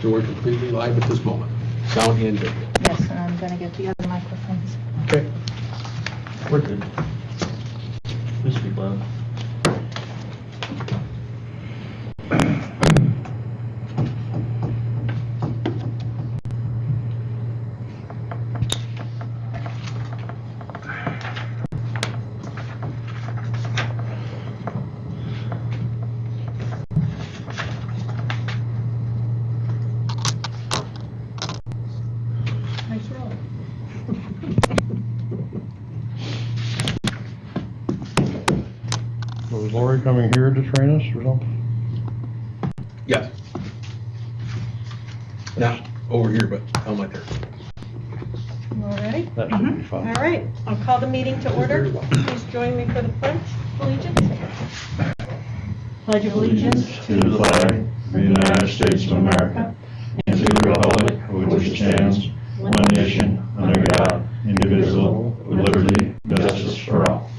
sure we're completely live at this moment. Sound and video. Yes, and I'm going to get the other microphones. Okay. We're good. We speak loud. Nice roll. So is Lori coming here to train us or something? Yes. Not over here, but on my there. All ready? That should be fun. All right, I'll call the meeting to order. Please join me for the pledge allegiance. Pledge of allegiance To the flag of the United States of America and to the republic for which it stands, one nation, under God, indivisible, with liberty and justice for all.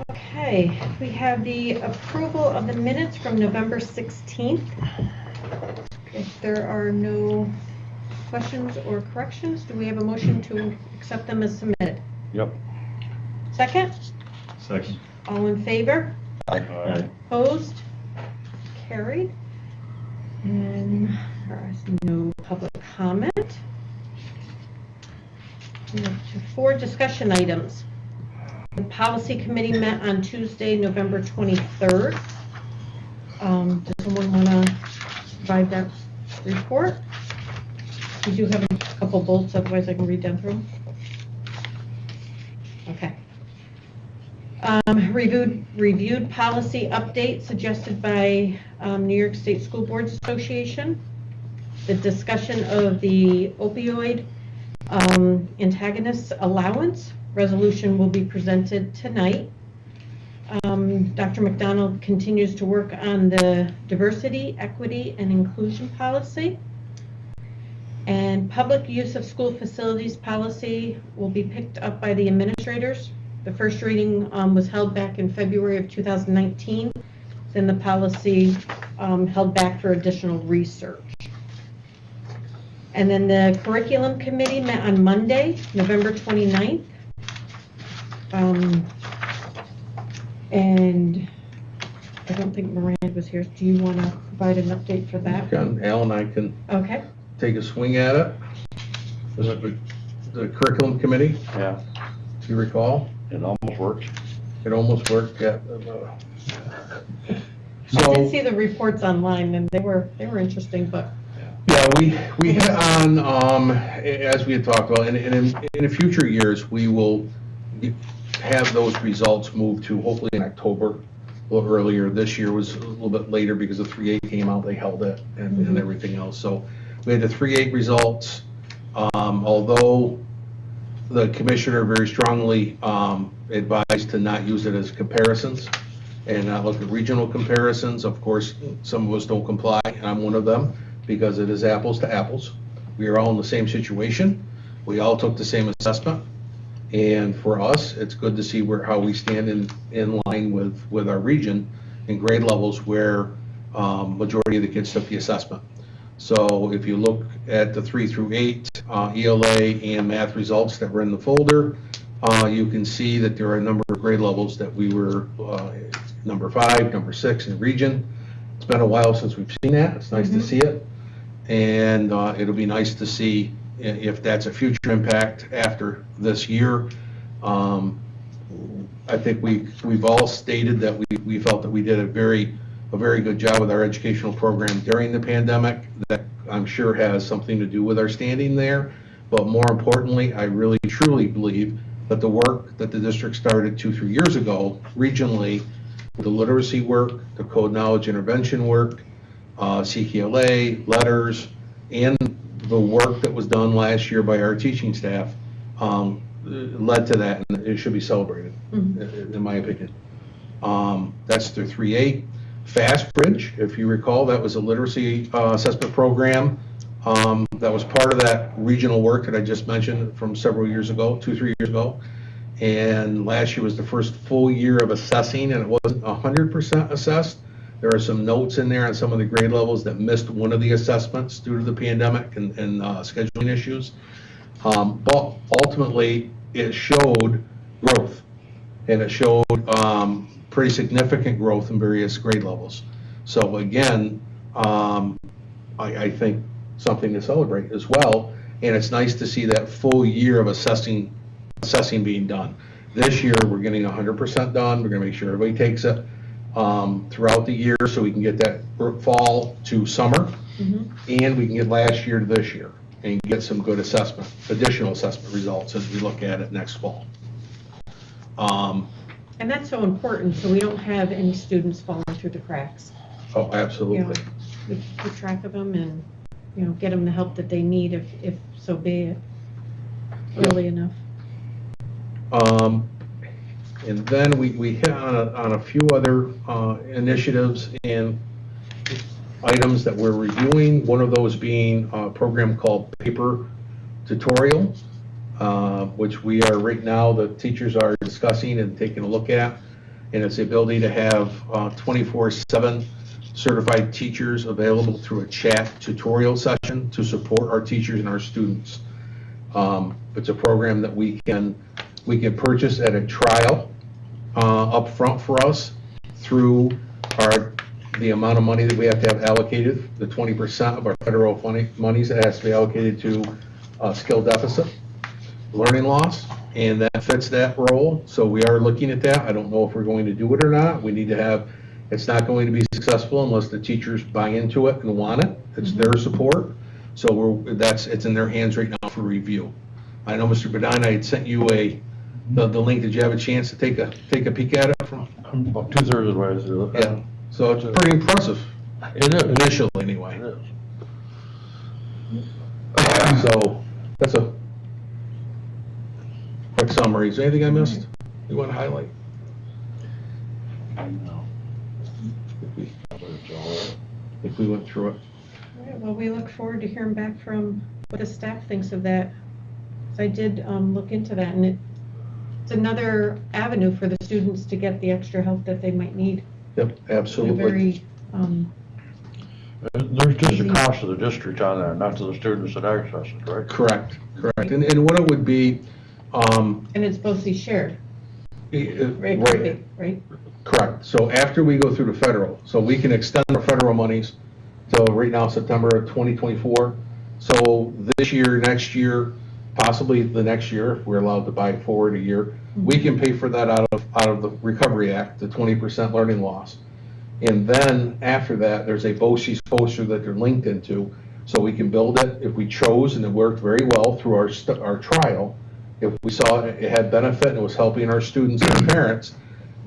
Okay, we have the approval of the minutes from November 16th. If there are no questions or corrections, do we have a motion to accept them as submitted? Yep. Second? Second. All in favor? Aye. Opposed? Carried. And there is no public comment. We have 4 discussion items. The policy committee met on Tuesday, November 23rd. Does someone want to provide that report? We do have a couple bullets, otherwise I can read down through them. Okay. Reviewed policy update suggested by New York State School Boards Association. The discussion of the opioid antagonist allowance resolution will be presented tonight. Dr. McDonald continues to work on the diversity, equity, and inclusion policy. And public use of school facilities policy will be picked up by the administrators. The first reading was held back in February of 2019. Then the policy held back for additional research. And then the curriculum committee met on Monday, November 29th. And I don't think Miranda was here. Do you want to provide an update for that? Al and I can Okay. take a swing at it. The curriculum committee, Yeah, if you recall, it almost worked. it almost worked. Yeah. I did see the reports online, and they were interesting, but Yeah, we hit on, as we had talked about, and in future years, we will have those results moved to hopefully in October, a little earlier. This year was a little bit later because the 3.8 came out, they held it, and everything else. So we had the 3.8 results, although the commissioner very strongly advised to not use it as comparisons and not look at regional comparisons. Of course, some of us don't comply, and I'm one of them, because it is apples to apples. We are all in the same situation. We all took the same assessment. And for us, it's good to see how we stand in line with our region in grade levels where majority of the kids took the assessment. So if you look at the 3 through 8 ELA and math results that were in the folder, you can see that there are a number of grade levels that we were number 5, number 6 in the region. It's been a while since we've seen that. It's nice to see it. And it'll be nice to see if that's a future impact after this year. I think we've all stated that we felt that we did a very good job with our educational program during the pandemic. That I'm sure has something to do with our standing there. But more importantly, I really truly believe that the work that the district started 2-3 years ago regionally, the literacy work, the code knowledge intervention work, CQLA, letters, and the work that was done last year by our teaching staff led to that, and it should be celebrated, in my opinion. That's the 3.8. Fast Bridge, if you recall, that was a literacy assessment program that was part of that regional work that I just mentioned from several years ago, 2-3 years ago. And last year was the first full year of assessing, and it wasn't 100% assessed, There are some notes in there on some of the grade levels that missed one of the assessments due to the pandemic and scheduling issues. But ultimately, it showed growth, and it showed pretty significant growth in various grade levels. So again, I think something to celebrate as well, and it's nice to see that full year of assessing being done. This year, we're getting 100% done. We're going to make sure everybody takes it throughout the year so we can get that fall to summer, and we can get last year to this year and get some good additional assessment results as we look at it next fall. And that's so important, so we don't have any students falling through the cracks. Oh, absolutely. We keep track of them and, get them the help that they need if so be it, early enough. And then we hit on a few other initiatives and items that we're reviewing. One of those being a program called Paper Tutorial, which we are right now, the teachers are discussing and taking a look at. And it's the ability to have 24/7 certified teachers available through a chat tutorial session to support our teachers and our students. It's a program that we can purchase at a trial up front for us through the amount of money that we have to have allocated, the 20% of our federal monies that has to be allocated to skill deficit, learning loss, and that fits that role. So we are looking at that. I don't know if we're going to do it or not. We need to have, it's not going to be successful unless the teachers buy into it and want it. It's their support. So it's in their hands right now for review. I know, Mr. Bedine, I had sent you the link. Did you have a chance to take a peek at it? I'm about 2/3 of the way through it. Yeah. So it's pretty impressive. It is. Initially, anyway. It is. So that's a quick summary. Is there anything I missed you want to highlight? No. I think we went through it. All right, well, we look forward to hearing back from what the staff thinks of that. So I did look into that, and it's another avenue for the students to get the extra help that they might need. Yep, They're absolutely. very, There's just a cost to the district on there, not to the students that access it, right? Correct. And what it would be, and it's mostly shared, right? right, Right? correct. So after we go through the federal, so we can extend our federal monies till right now September of 2024. So this year, next year, possibly the next year, if we're allowed to buy forward a year, we can pay for that out of the Recovery Act, the 20% learning loss. And then after that, there's a BOCES poster that they're linked into, so we can build it if we chose, and it worked very well through our trial. If we saw it had benefit and it was helping our students and parents,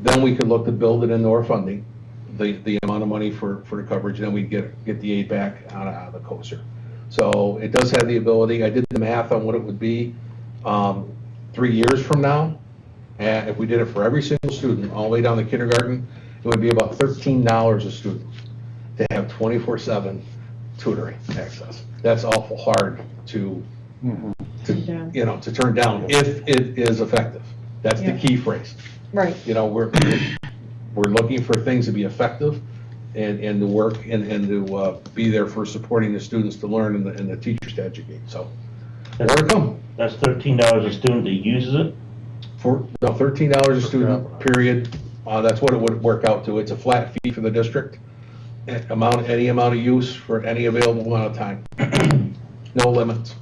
then we could look to build it into our funding, the amount of money for the coverage, and then we get the aid back out of the COSER. So it does have the ability. I did the math on what it would be 3 years from now, and if we did it for every single student, all the way down to kindergarten, it would be about $13 a student to have 24/7 tutoring access. That's awful hard to turn down if it is effective. That's the key phrase. Right. We're looking for things to be effective and to work and to be there for supporting the students to learn and the teachers to educate. So more to come. That's $13 a student that uses it? $13 a student, period. That's what it would work out to. It's a flat fee for the district. Any amount of use for any available amount of time. No limits.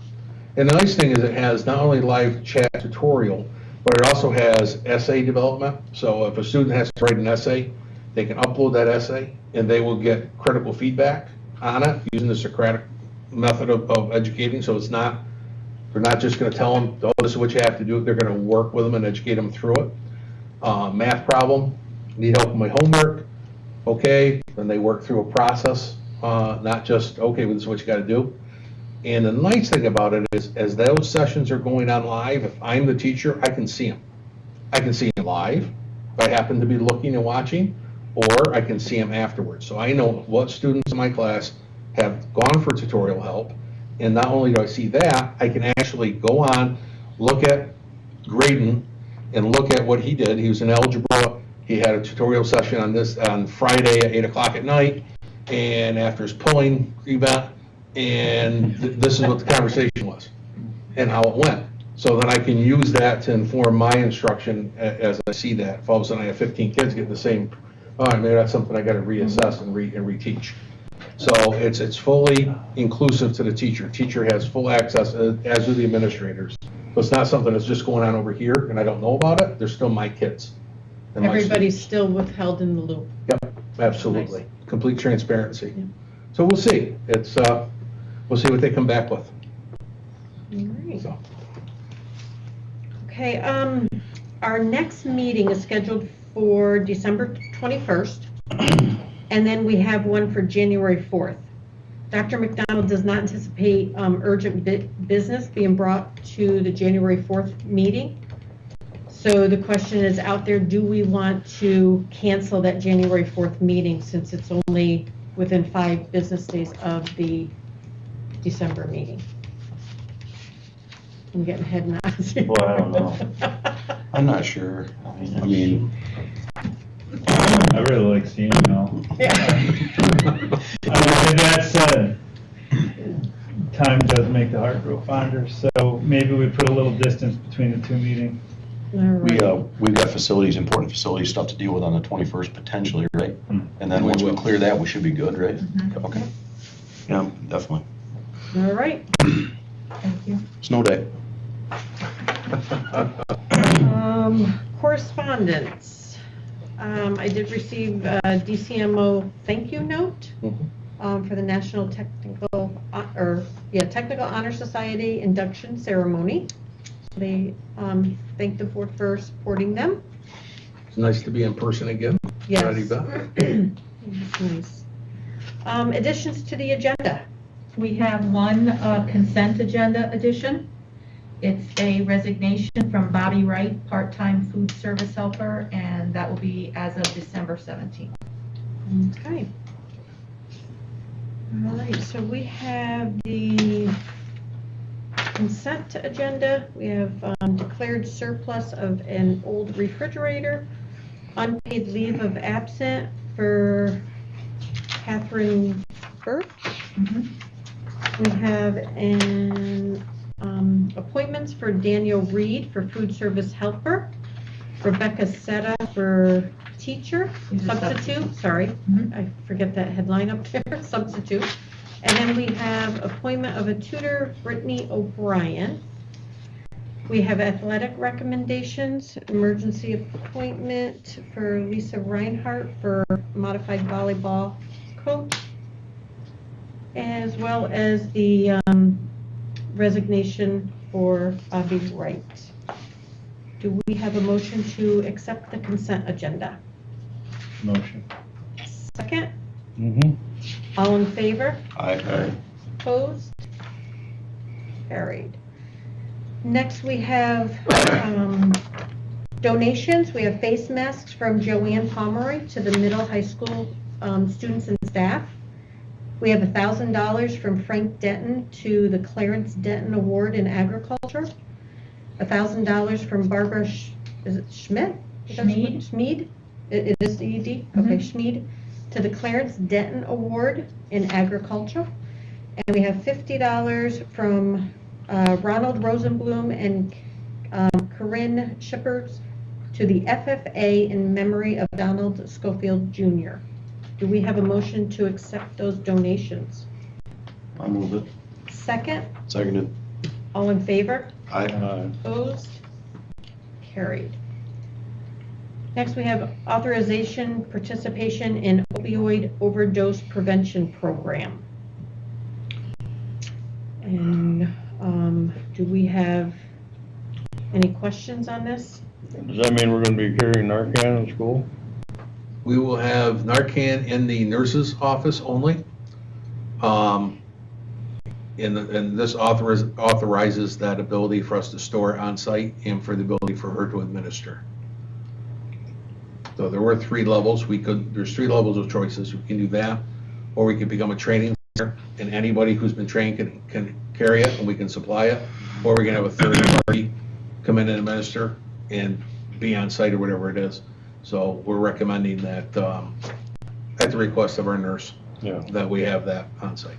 And the nice thing is it has not only live chat tutorial, but it also has essay development. So if a student has to write an essay, they can upload that essay and they will get critical feedback on it using the Socratic method of educating. So they're not just going to tell them, oh, this is what you have to do. They're going to work with them and educate them through it. Math problem, need help with my homework. Okay, then they work through a process, not just, okay, well, this is what you got to do. And the nice thing about it is, as those sessions are going on live, if I'm the teacher, I can see them. I can see them live, if I happen to be looking and watching, or I can see them afterwards. So I know what students in my class have gone for tutorial help, and not only do I see that, I can actually go on, look at Graydon, and look at what he did. He was in algebra He had a tutorial session on this on Friday at 8 o'clock at night, and after his pulling event, and this is what the conversation was, and how it went. So then I can use that to inform my instruction as I see that. If all of a sudden I have 15 kids getting the same, all right, maybe that's something I gotta reassess and reteach. So it's fully inclusive to the teacher. Teacher has full access, as do the administrators. So it's not something that's just going on over here and I don't know about it. They're still my kids. and my Everybody's students. still withheld in the loop. Yep, absolutely. Complete transparency. Yeah. So we'll see. It's, we'll see what they come back with. All right. So, Okay, our next meeting is scheduled for December 21st, and then we have one for January 4th. Dr. McDonald does not anticipate urgent business being brought to the January 4th meeting. So the question is out there, do we want to cancel that January 4th meeting since it's only within 5 business days of the December meeting? I'm getting head nods. Well, I don't know. I'm not sure. I mean, I really like seeing you all. Yeah. With that said, time does make the heart grow fonder, so maybe we put a little distance between the two meetings. All right. we've got facilities, important facility stuff to deal with on the 21st potentially, right? And then We once we will. clear that, we should be good, right? Okay. Yeah, definitely. All right. Thank you. Snow day. Correspondence. I did receive a DCMO thank you note for the National Technical Honor Society induction ceremony. They thanked the board for supporting them. It's nice to be in person again. Yes. Not even. Nice. Additions to the agenda. We have one consent agenda addition. It's a resignation from Bobby Wright, part-time food service helper, and that will be as of December 17th. Okay. All right, so we have the consent agenda. We have declared surplus of an old refrigerator, unpaid leave of absent for Catherine Birch. We have an appointments for Daniel Reed for food service helper, Rebecca Seta for teacher, He's a substitute, sorry, I forget that headline up there, substitute. And then we have appointment of a tutor, Brittany O'Brien. We have athletic recommendations, emergency appointment for Lisa Reinhardt for modified volleyball coach, as well as the resignation for Bobby Wright. Do we have a motion to accept the consent agenda? Motion. Second? Mm-hmm. All in favor? Aye. Opposed? Carried. Next, we have donations. We have face masks from Joanne Pomeroy to the middle high school students and staff. We have $1,000 from Frank Denton to the Clarence Denton Award in Agriculture. $1,000 from Barbara, is it Schmidt? Schmid. Schmid? It is ED? Okay, Schmid, to the Clarence Denton Award in Agriculture. And we have $50 from Ronald Rosenblum and Corinne Shippers to the FFA in memory of Donald Schofield Jr. Do we have a motion to accept those donations? I move it. Second, Seconded. all in favor? Aye. Opposed? Carried. Next, we have authorization participation in opioid overdose prevention program. And do we have any questions on this? Does that mean we're gonna be carrying Narcan in school? We will have Narcan in the nurse's office only. And this authorizes that ability for us to store on site and for the ability for her to administer. So there were 3 levels. There's 3 levels of choices. We can do that, or we can become a training center, and anybody who's been trained can carry it, and we can supply it, or we can have a third party come in and administer and be on site or whatever it is. So we're recommending that, at the request of our nurse, Yeah. that we have that on site.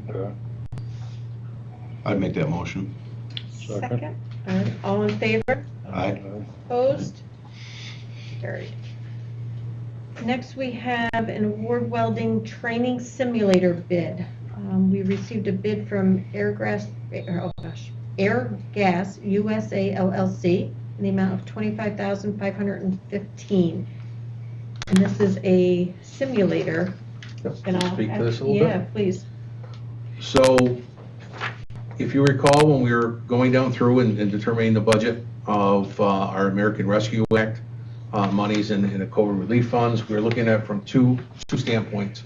Okay. I'd make that motion. Second. All right, all in favor? Aye. Opposed? Carried. Next, we have an award welding training simulator bid. We received a bid from Airgas USA LLC in the amount of $25,515. And this is a simulator. And I'll Speak to have- this a little bit? Yeah, please. So, if you recall, when we were going down through and determining the budget of our American Rescue Act monies and the COVID relief funds, we were looking at it from two standpoints.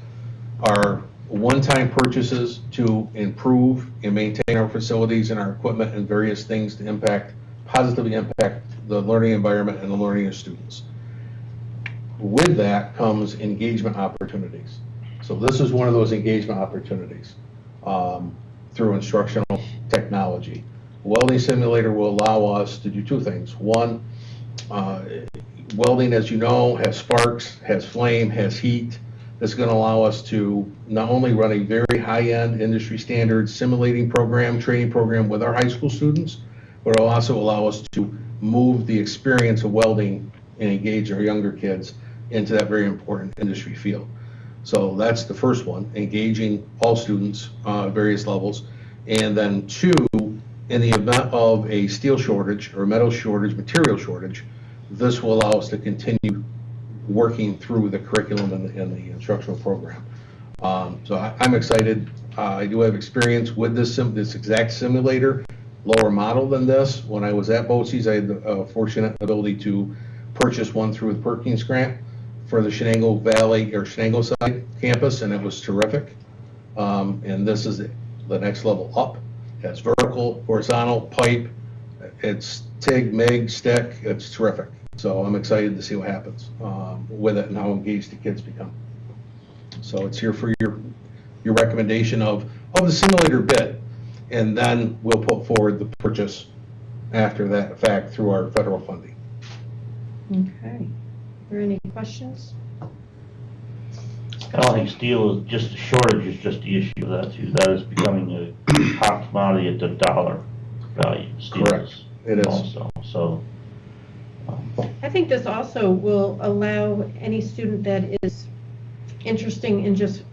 Our one-time purchases to improve and maintain our facilities and our equipment and various things to positively impact the learning environment and the learning of students. With that comes engagement opportunities. So this is one of those engagement opportunities through instructional technology. Welding simulator will allow us to do two things. One, welding, as you know, has sparks, has flame, has heat. This is going to allow us to not only run a very high-end industry standard simulating program, training program with our high school students, but it'll also allow us to move the experience of welding and engage our younger kids into that very important industry field. So that's the first one, engaging all students, various levels. And then two, in the event of a steel shortage or metal shortage, material shortage, this will allow us to continue working through the curriculum and the instructional program. So I'm excited. I do have experience with this exact simulator, lower model than this. When I was at BOCES, I had the fortunate ability to purchase one through the Perkins grant for the Shenango Valley or Shenango side campus, and it was terrific. And this is the next level up. It has vertical, horizontal, pipe. It's TIG, MIG, stick. It's terrific. So I'm excited to see what happens with it and how engaged the kids become. So it's here for your recommendation of the simulator bit, and then we'll put forward the purchase after that fact through our federal funding. Okay. Are there any questions? I don't think steel is just, the shortage is just the issue of that too. That is becoming a hot commodity at the dollar value. Steel Correct. It is. Also, so. I think this also will allow any student that is interested in just,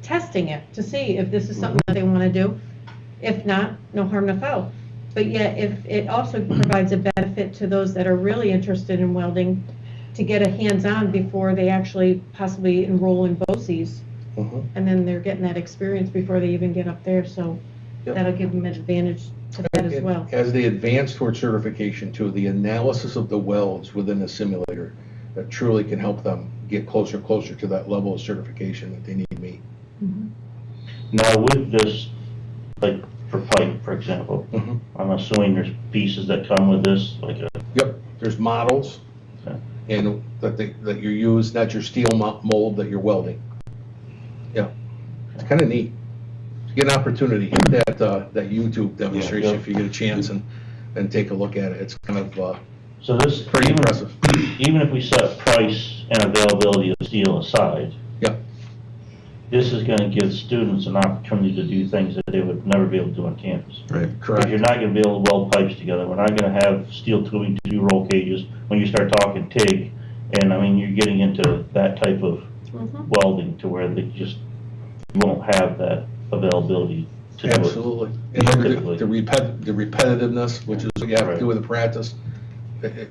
testing it to see if this is something that they want to do. If not, no harm, no foul. But yet, if it also provides a benefit to those that are really interested in welding to get a hands-on before they actually possibly enroll in BOCES. And then they're getting that experience before they even get up there, so Yep. that'll give them an advantage to that as well. As they advance toward certification too, the analysis of the welds within the simulator that truly can help them get closer to that level of certification that they need to meet. Mhm. Now with this, like for pipe, for example, I'm assuming there's pieces that come with this, like a. Yep, there's models Okay. and that you use, not your steel mold that you're welding. Yeah, it's kind of neat. Get an opportunity, hit that YouTube demonstration Yeah. if you get a chance and take a look at it. It's kind of So this, pretty impressive. even if we set price and availability of steel aside, Yep. this is gonna give students an opportunity to do things that they would never be able to do on campus. Right. Because you're not gonna be able to weld pipes together, we're not gonna have steel tubing to do roll cages, when you start talking TIG, and I mean, you're getting into that type of Mhm. welding to where they just won't have that availability to do it. Absolutely. And then Typically. the repetitiveness, which is what you have to do with the practice, it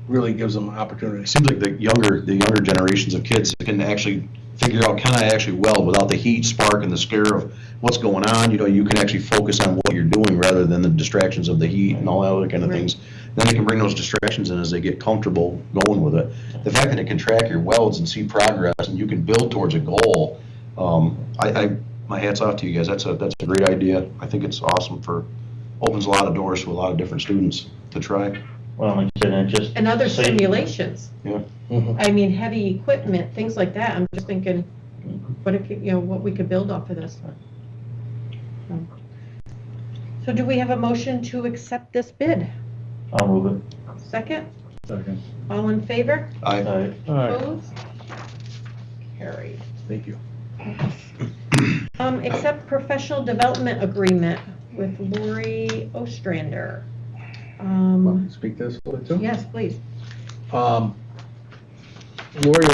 really gives them opportunity. It seems like the younger generations of kids can actually figure out, can I actually weld without the heat, spark, and the scare of what's going on? You can actually focus on what you're doing rather than the distractions of the heat and all that other kind of Right. things. Then they can bring those distractions in as they get comfortable going with it. The fact that it can track your welds and see progress and you can build towards a goal, my hat's off to you guys. That's a great idea. I think it's awesome opens a lot of doors to a lot of different students to try. Well, like I said, and just. And other safety. simulations. Yeah. I mean, heavy equipment, things like that. I'm just thinking, what we could build off of this. So do we have a motion to accept this bid? I'll move it. Second? Second. All in favor? Aye. Aye. Opposed? Carried. Thank you. Accept professional development agreement with Lori Ostrander. Speak to this a little bit too? Yes, please. Lori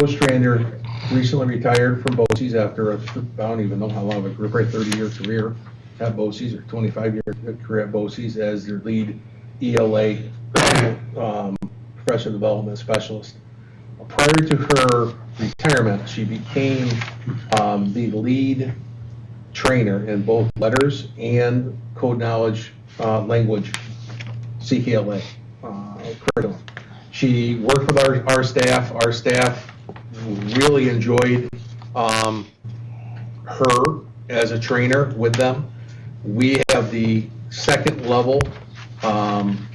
Ostrander recently retired from BOCES after I don't even know how long, a probably 30-year career at BOCES or 25-year career at BOCES as their lead ELA professional development specialist. Prior to her retirement, she became the lead trainer in both letters and code knowledge language CKLA curriculum. She worked with our staff. Our staff really enjoyed her as a trainer with them. We have the second level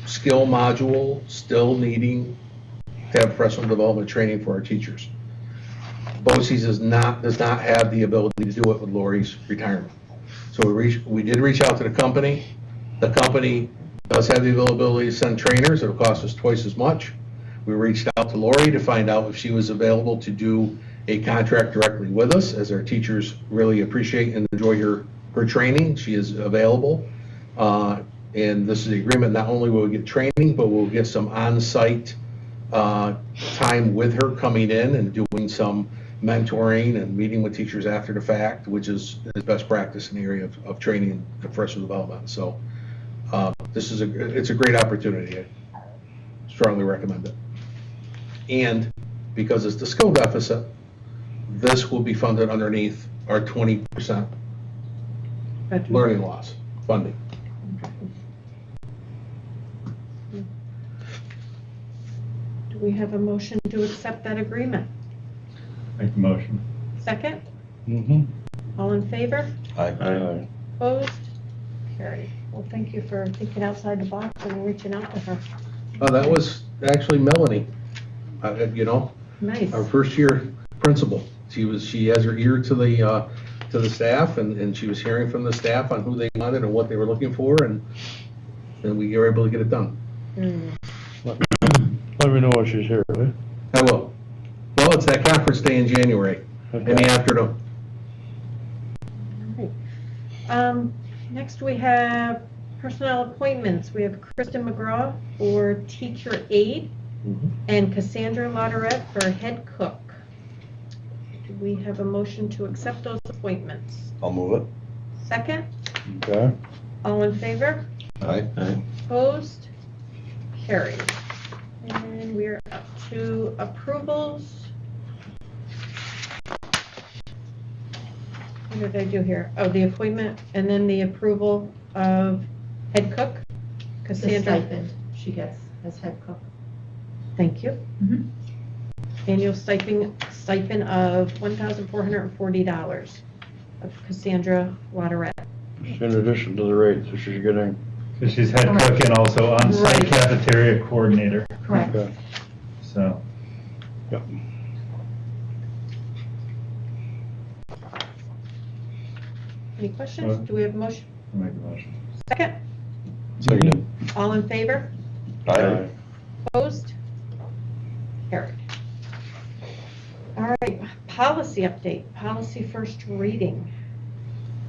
skill module still needing to have professional development training for our teachers. BOCES does not have the ability to do it with Lori's retirement. So we did reach out to the company. The company does have the availability to send trainers. It'll cost us twice as much. We reached out to Lori to find out if she was available to do a contract directly with us, as our teachers really appreciate and enjoy her training. She is available. And this is the agreement. Not only will we get training, but we'll get some on-site time with her coming in and doing some mentoring and meeting with teachers after the fact, which is best practice in the area of training and professional development. So it's a great opportunity. I strongly recommend it. And because it's the skill deficit, this will be funded underneath our 20% learning loss funding. Do we have a motion to accept that agreement? Make the motion. Second? Mm-hmm. All in favor? Aye. Aye. Opposed? Carried. Well, thank you for thinking outside the box and reaching out to her. That was actually Melanie, Nice. our first year principal. She has her ear to the staff, and she was hearing from the staff on who they wanted and what they were looking for, and we were able to get it done. Let me know when she's here, will you? I will. Well, it's that conference day in January, in the afternoon. All right. Next, we have personnel appointments. We have Kristen McGraw for teacher aide and Cassandra Lauderette for head cook. Do we have a motion to accept those appointments? I'll move it. Second? Okay. All in favor? Aye. Opposed? Carried. And we're up to approvals. What did I do here? Oh, the appointment and then the approval of head cook, The Cassandra. stipend she gets as head cook. Thank you. Mhm. Annual stipend of $1,440 of Cassandra Lauderette. In addition to the rate that she's getting. Because she's head cook and also on-site Right. cafeteria coordinator, Correct. Okay. so. Yep. Any questions? Do we have a motion? I'll make the motion. Second? Second. All in favor? Aye. Opposed? Carried. All right, policy update, policy first reading.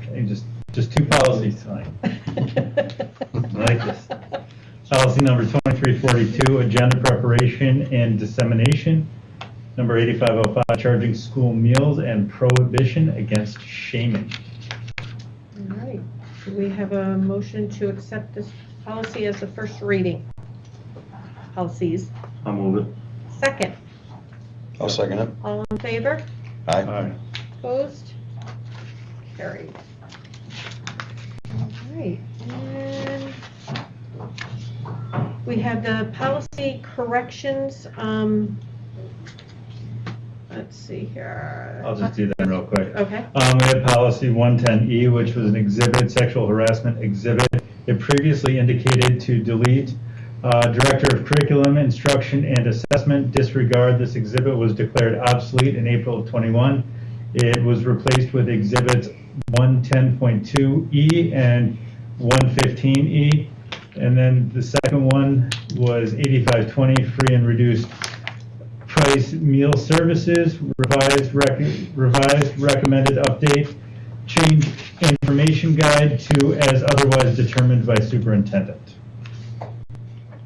Okay, just two policies tonight. I like this. Policy number 2342, agenda preparation and dissemination. Number 8505, charging school meals and prohibition against shaming. All right, do we have a motion to accept this policy as the first reading? Policies. I'll move it. Second, I'll second it. all in favor? Aye. Aye. Opposed? Carried. All right, and we have the policy corrections. Let's see here. I'll just do them real quick. Okay. We had policy 110E, which was an exhibit, sexual harassment exhibit. It previously indicated to delete. Director of Curriculum, Instruction, and Assessment disregard. This exhibit was declared obsolete in April of 21. It was replaced with exhibits 110.2E and 115E. And then the second one was 8520, free and reduced price meal services, revised recommended update, change information guide to as otherwise determined by superintendent.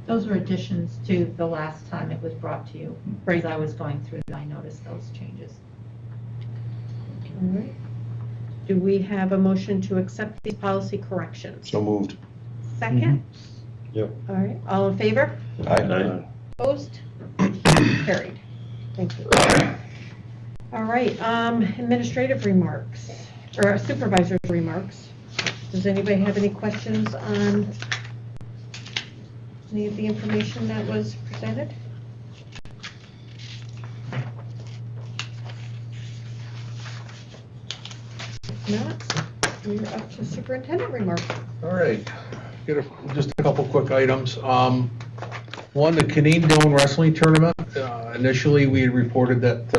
Those were additions to the last time it was brought to you. Right. As I was going through, I noticed those changes. All right. Do we have a motion to accept these policy corrections? So moved. Second? Yep. All right, all in favor? Aye. Opposed? Carried. Thank you. All right, administrative remarks, or supervisor's remarks. Does anybody have any questions on any of the information that was presented? If not, we're up to superintendent remarks. All right, just a couple quick items. One, the Canadian Dome Wrestling Tournament. Initially, we had reported that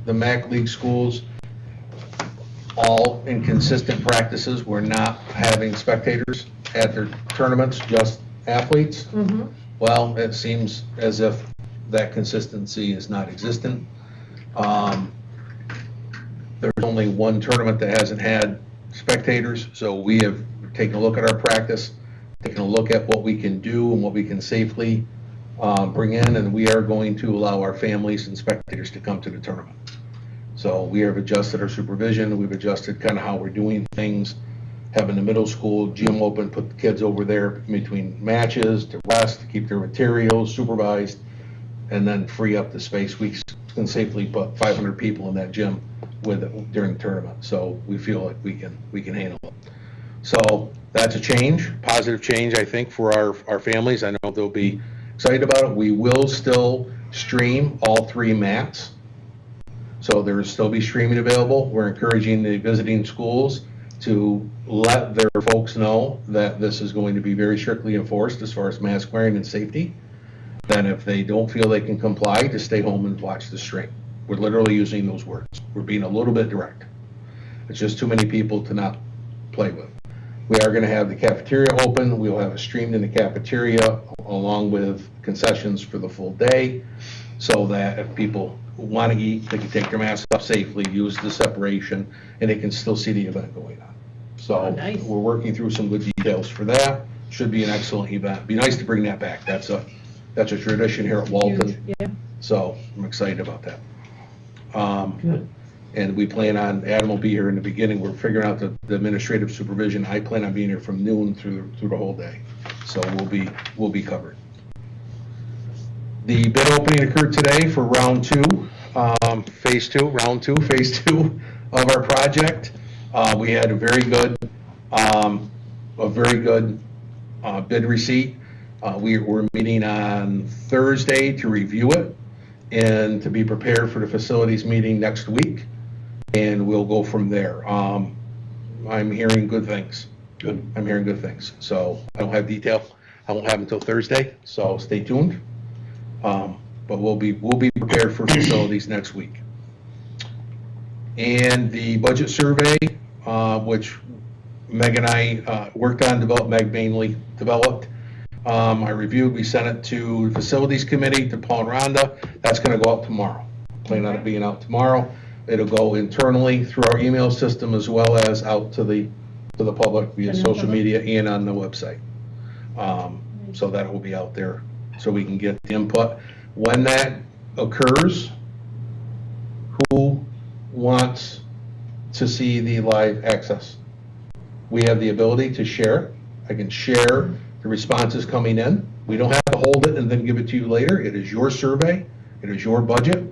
the MAC League schools, all inconsistent practices, were not having spectators at their tournaments, just athletes. Mm-hmm. Well, it seems as if that consistency is not existent. There's only one tournament that hasn't had spectators, so we have taken a look at our practice, taken a look at what we can do and what we can safely bring in, and we are going to allow our families and spectators to come to the tournament. So we have adjusted our supervision, we've adjusted kind of how we're doing things, having the middle school gym open, put the kids over there in between matches to rest, to keep their materials supervised, and then free up the space. We can safely put 500 people in that gym during the tournament. So we feel like we can handle it. So that's a change, positive change, I think, for our families. I know they'll be excited about it. We will still stream all 3 mats. So there will still be streaming available. We're encouraging the visiting schools to let their folks know that this is going to be very strictly enforced as far as mask wearing and safety. Then if they don't feel they can comply, to stay home and watch the stream. We're literally using those words. We're being a little bit direct. It's just too many people to not play with. We are going to have the cafeteria open. We'll have it streamed in the cafeteria along with concessions for the full day, so that if people want to eat, they can take their masks off safely, use the separation, and they can still see the event going on. So Oh, nice. We're working through some good details for that. Should be an excellent event. Be nice to bring that back. That's a tradition here at Walton. Huge, yeah. So I'm excited about that. Good. And we plan on, Adam will be here in the beginning. We're figuring out the administrative supervision. I plan on being here from noon through the whole day. So we'll be covered. The bid opening occurred today for round 2, phase 2 of our project. We had a very good bid receipt. We're meeting on Thursday to review it and to be prepared for the facilities meeting next week, and we'll go from there. I'm hearing good things. Good. I'm hearing good things. So I don't have detail. I won't have until Thursday, so stay tuned. But we'll be prepared for facilities next week. And the budget survey, which Meg and I worked on, Meg mainly developed. I reviewed, we sent it to the Facilities Committee, to Paul and Rhonda. That's going to go out tomorrow. Plan on it being out tomorrow. It'll go internally through our email system as well as out to the public via General social public. media and on the website. So that will be out there so we can get the input. When that occurs, who wants to see the live access? We have the ability to share it. I can share the responses coming in. We don't have to hold it and then give it to you later. It is your survey. It is your budget.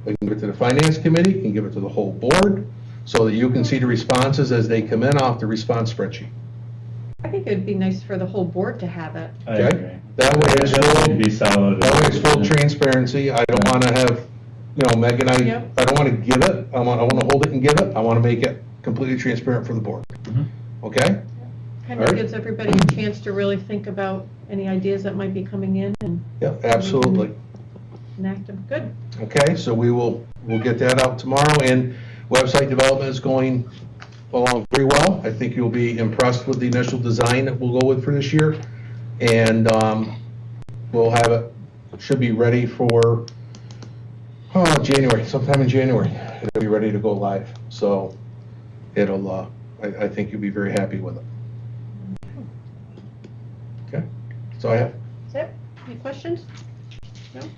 We can give it to the Finance Committee, can give it to the whole board, so that you can see the responses as they come in off the response spreadsheet. I think it'd be nice for the whole board to have it. I Okay. agree. That way it's That should full, be solid. that way it's full transparency. I don't want to have, Meg and Yep. I don't want to give it. I want to hold it and give it. I want to make it completely transparent for the board. Mhm. Okay? Kind All of right. gives everybody a chance to really think about any ideas that might be coming in and Yeah, absolutely. enact them. Good. Okay, so we'll get that out tomorrow, and website development is going along very well. I think you'll be impressed with the initial design that we'll go with for this year. And we'll have it, should be ready for, January, sometime in January. It'll be ready to go live. So it'll, I think you'll be very happy with it. Okay, so I have. That's it? Any questions? No? So-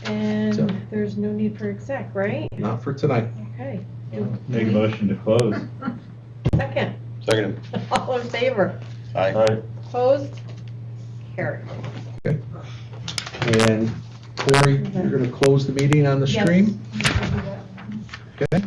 And there's no need for exec, right? Not for tonight. Okay. Make a motion to close. Second. Second. All in favor? Aye. Opposed? Carried. Okay. And Corey, you're going to close the meeting on the Yes. stream? Okay.